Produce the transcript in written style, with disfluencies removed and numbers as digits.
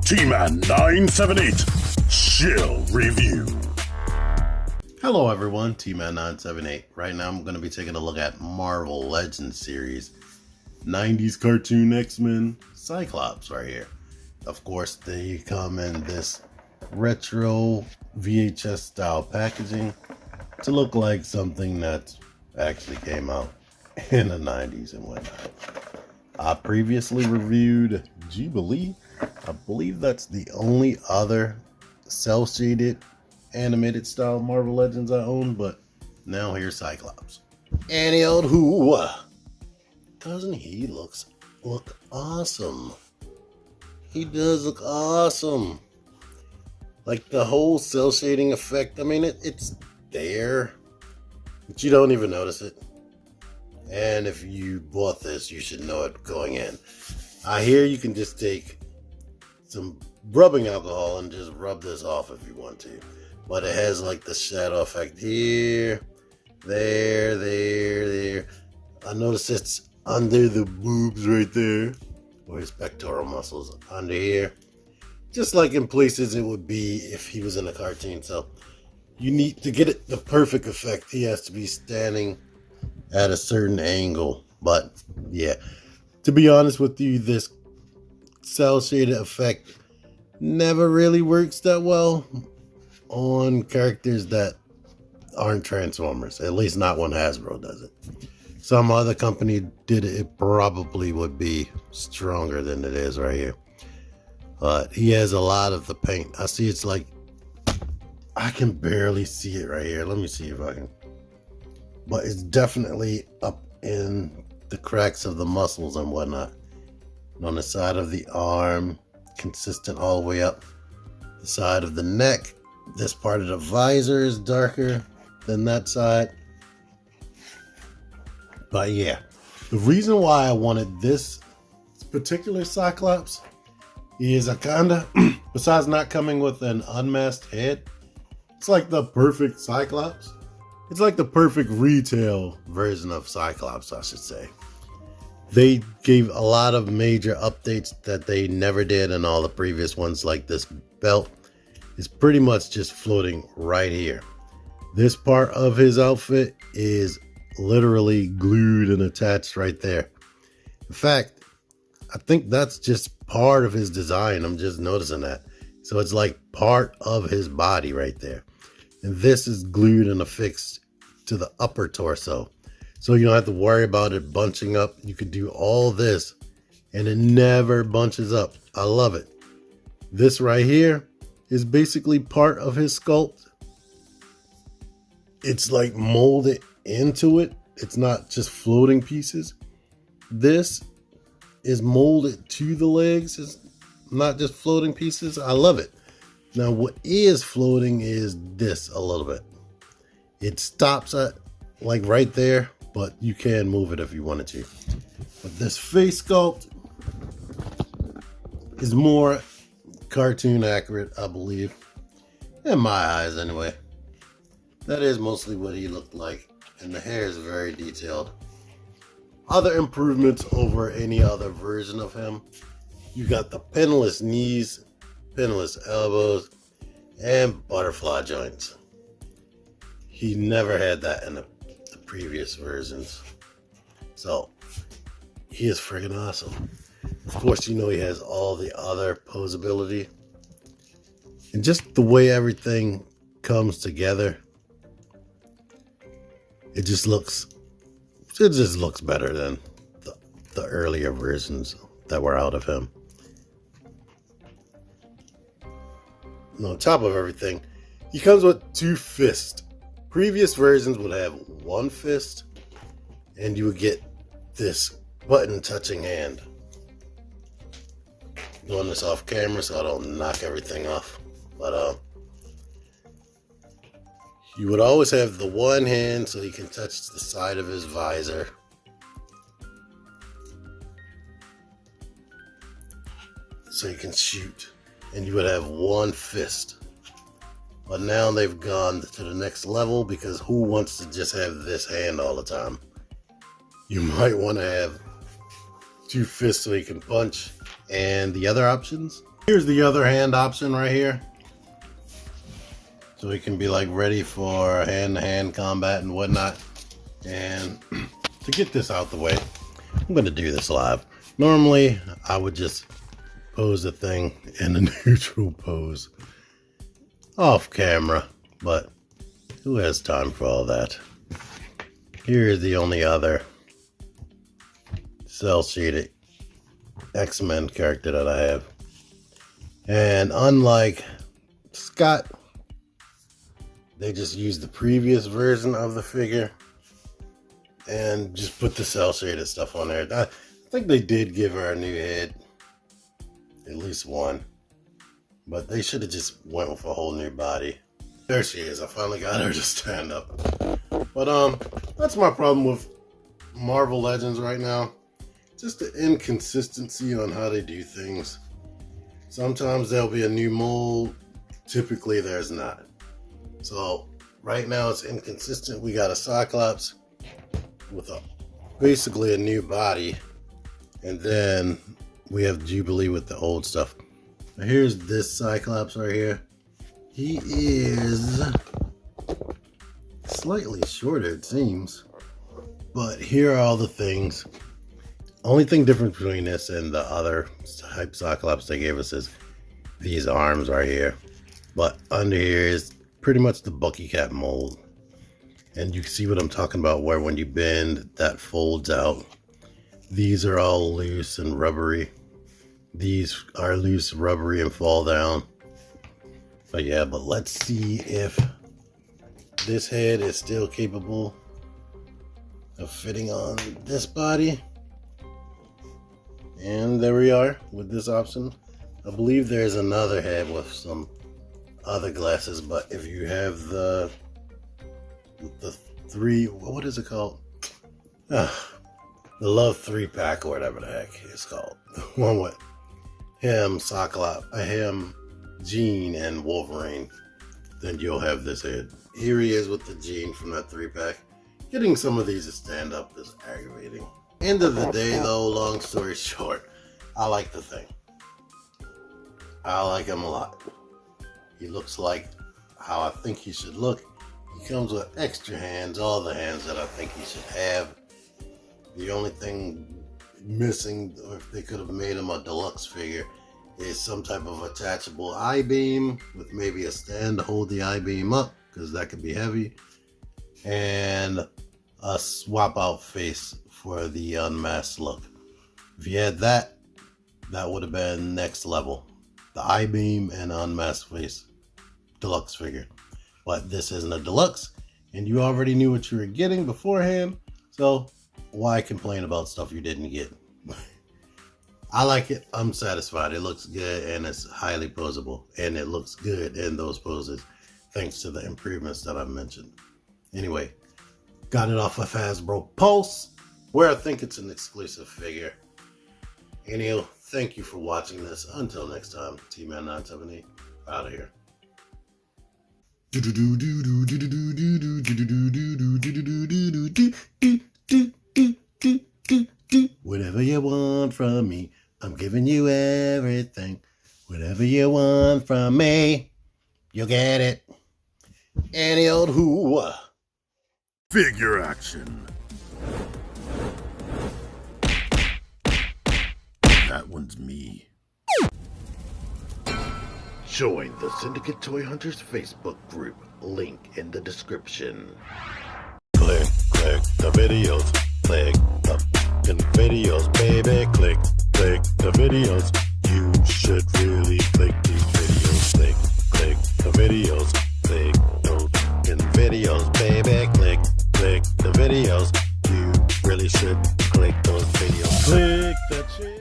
T-Man 978 Chill Review. Hello everyone, T-Man 978. Right now I'm going to be taking a look at Marvel Legends series 90's cartoon X-Men Cyclops right here. Of course, they come in this retro VHS style packaging to look like something that actually came out in the 90s and whatnot. I previously reviewed Jubilee. I believe that's the only other cel-shaded animated style Marvel Legends I own, but now here's Cyclops. Any old who? Doesn't he look awesome? He does look awesome. Like the whole cel shading effect, I mean, it's there, but you don't even notice it. And if you bought this, you should know it going in. I hear you can just take some rubbing alcohol and just rub this off if you want to. But it has like the shadow effect here, there. I notice it's under the boobs right there, or his pectoral muscles under here. Just like in places it would be if he was in a cartoon. So you need to get it the perfect effect. He has to be standing at a certain angle. But yeah, to be honest with you, this cel shaded effect never really works that well on characters that aren't Transformers. At least not when Hasbro does it. Some other company did it, it probably would be stronger than it is right here. But he has a lot of the paint. I see it's like, I can barely see it right here. Let me see if I can. But it's definitely up in the cracks of the muscles and whatnot. And on the side of the arm, consistent all the way up the side of the neck. This part of the visor is darker than that side. But yeah, the reason why I wanted this particular Cyclops is I kinda, besides not coming with an unmasked head, it's like the perfect Cyclops. It's like the perfect retail version of Cyclops, I should say. They gave a lot of major updates that they never did in all the previous ones, like this belt is pretty much just floating right here. This part of his outfit is literally glued and attached right there. In fact, I think that's just part of his design. I'm just noticing that. So it's like part of his body right there. And this is glued and affixed to the upper torso. So you don't have to worry about it bunching up. You could do all this and it never bunches up. I love it. This right here is basically part of his sculpt. It's like molded into it. It's not just floating pieces. This is molded to the legs. It's not just floating pieces. I love it. Now what is floating is this a little bit. It stops at like right there, but you can move it if you wanted to. But this face sculpt is more cartoon accurate, I believe. In my eyes anyway. That is mostly what he looked like. And the hair is very detailed. Other improvements over any other version of him. You got the pinless knees, pinless elbows, and butterfly joints. He never had that in the previous versions. So, he is friggin' awesome. Of course, you know he has all the other posability. And just the way everything comes together, it just looks better than the earlier versions that were out of him. And on top of everything, he comes with 2 fists. Previous versions would have 1 fist, and you would get this button touching hand. Doing this off camera so I don't knock everything off. But you would always have the one hand so he can touch the side of his visor. So he can shoot. And you would have 1 fist. But now they've gone to the next level because who wants to just have this hand all the time? You might want to have 2 fists so he can punch. And the other options, Here's the other hand option right here. So it can be like ready for hand-to-hand combat and whatnot. And to get this out the way, I'm gonna do this live. Normally, I would just pose the thing in a neutral pose off camera, but who has time for all that? Here's the only other cel-shaded X-Men character that I have. And unlike Scott, they just used the previous version of the figure and just put the cel-shaded stuff on there. I think they did give her a new head, at least one, but they should have just went with a whole new body. There she is. I finally got her to stand up. But that's my problem with Marvel Legends right now. Just the inconsistency on how they do things. Sometimes there'll be a new mold. Typically there's not. So right now it's inconsistent. We got a Cyclops with basically a new body. And then we have Jubilee with the old stuff. Now here's this Cyclops right here. He is slightly shorter, it seems. But here are all the things. Only thing different between this and the other type Cyclops they gave us is these arms right here. But under here is pretty much the Bucky Cap mold. And you can see what I'm talking about, where when you bend, that folds out. These are all loose and rubbery. These are loose, rubbery, and fall down. But yeah, but let's see if this head is still capable of fitting on this body. And there we are with this option. I believe there's another head with some other glasses, but if you have the three, what is it called? The Love 3-pack or whatever the heck it's called. The one with him, Cyclops, him, Jean, and Wolverine. Then you'll have this head. Here he is with the Jean from that 3-pack. Getting some of these to stand up is aggravating. End of the day though, long story short, I like the thing. I like him a lot. He looks like how I think he should look. He comes with extra hands, all the hands that I think he should have. The only thing missing, or if they could have made him a deluxe figure, is some type of attachable I-beam with maybe a stand to hold the I-beam up, because that could be heavy, and a swap out face for the unmasked look. If you had that, that would have been next level. The I-beam and unmasked face deluxe figure. But this isn't a deluxe, and you already knew what you were getting beforehand, so why complain about stuff you didn't get? I like it. I'm satisfied. It looks good, and it's highly posable, and it looks good in those poses thanks to the improvements that I've mentioned. Anyway, got it off of Hasbro Pulse, where I think it's an exclusive figure. Anyhow, thank you for watching this. Until next time, T-Man978 out of here. Whatever you want from me, I'm giving you everything. Whatever you want from me, you'll get it. Any old who. Figure action. That one's me. Join the Syndicate Toy Hunters Facebook group. Link in the description. Click the videos. Click the videos, baby. Click the videos. You should really click these videos. Click the videos. Click those videos, baby. Click the videos. You really should click those videos. Click that shit.